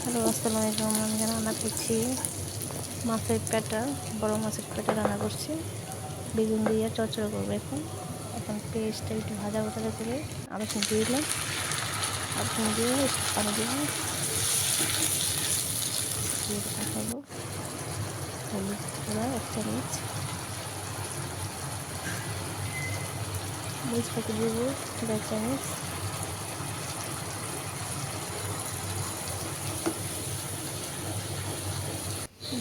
Hello, আসসালামু আলাইকুম। আমি এখানে রান্না করছি মাছের পেটা, বড় মাছের পেটা রান্না করছি। বেগুন দিয়ে চচ্চড়া করবো। এখন পেঁয়াজটা একটু ভাজা ভাজা করে আদা দিয়ে দিলাম। আদা দিয়ে পানি দেবো, দিয়ে কষাবো। হলুদ গুঁড়া 1 চামচ, মরিচ পাখি দেবো 1 চামচ,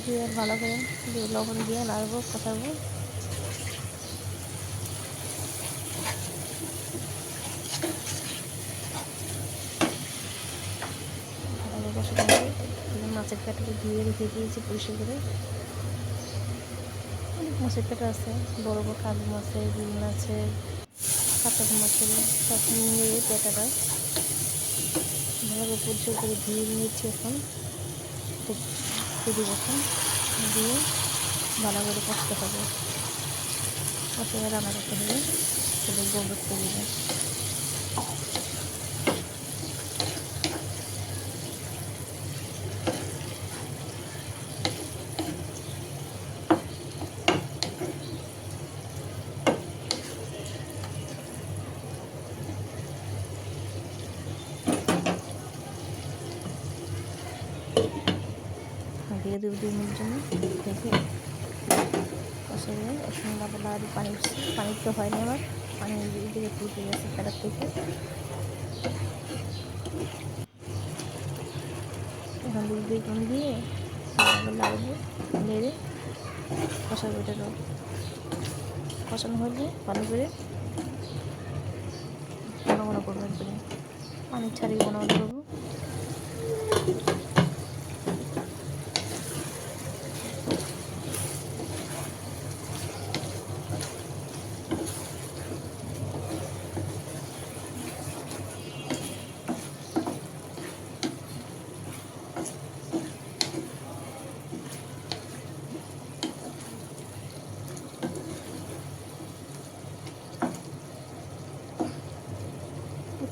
দিয়ে ভালো করে লবণ দিয়ে নাড়বো, কষাবো। ভালো কষাতে হবে। মাছের পেটাটা ধুয়ে রেখে দিয়েছি পরিষ্কার করে। অনেক মাছের পেটা আছে, বড় বড় কাবু মাছের, রুই মাছের, কাতলা মাছের, সব মিলিয়ে পেটাটা ভালো করে পরিষ্কার করে ধুয়ে নিয়েছি। এখন দিয়ে এখন দিয়ে ভালো করে কষতে হবে, কষে রান্না করতে হবে। সেটা গোল করে দেবে। দিয়ে দেবো 2 মিনিট জন্য দেখে কষে দিয়ে এখন ডাবলা আর পানি তো হয়নি আমার, পানি দিকে ফুটে গেছে প্যারার থেকে। এখন বেগুন দিয়ে লাড়বো, নেড়ে কষাবো। এটা কষানো হলে ভালো করে ঘন ঘন করবো, একবারে পানি ছাড়িয়ে ঘন ঘন করবো।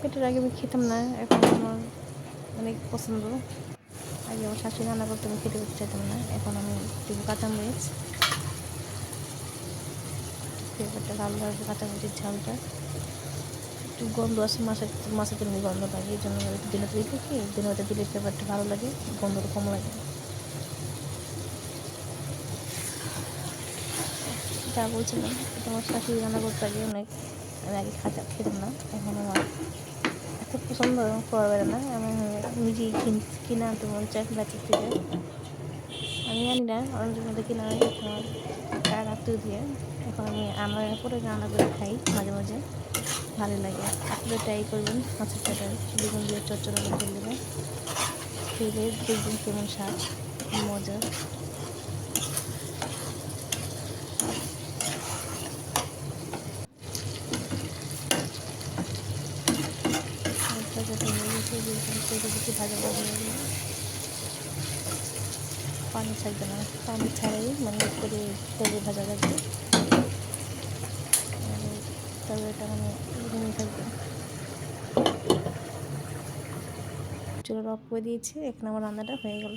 পেটের আগে আমি খেতাম না, এখন আমার অনেক পছন্দ। আগে আমার শাশুড়ি রান্না করতে আমি খেতে চাইতাম না, এখন আমি একটু কাঁচামরিচ, ফ্লেভারটা ভালো লাগবে, কাঁচামরিচের ঝালটা একটু গন্ধ আছে, মাছের তেমনি গন্ধ লাগে। এই জন্য একটু দিনে দিলে কি দিনে দিলে ফ্লেভারটা ভালো লাগে, গন্ধটা কম লাগে। যা বলছিলাম, এটা আমার শাশুড়ি রান্না করতে আগে অনেক, আমি আগে খেতাম না, এখন আমার এত পছন্দ করা বেড়ে না। আমি নিজেই কিনে আনতে মন চাই বাচ্চার থেকে। আমি আনি না, অনেকের মধ্যে কিনে আনি আমার টাকা আত্মীয় দিয়ে। এখন আমি আমার করে রান্না করে খাই মাঝে মাঝে, ভালো লাগে। আপনারা ট্রাই করবেন মাছের পেটা বেগুন দিয়ে চচ্চড়া করে দেবেন, খেলে দেখবেন কেমন স্বাদ, মজা। ভাজা ভাজা হয়ে গেলে পানি ছাড়বে না, পানি ছাড়াই মানে করে তেলে ভাজা লাগবে, তবে এটা মানে ঘুমিয়ে থাকবে। চুলা অফ করে দিয়েছি, এখন আমার রান্নাটা হয়ে গেল।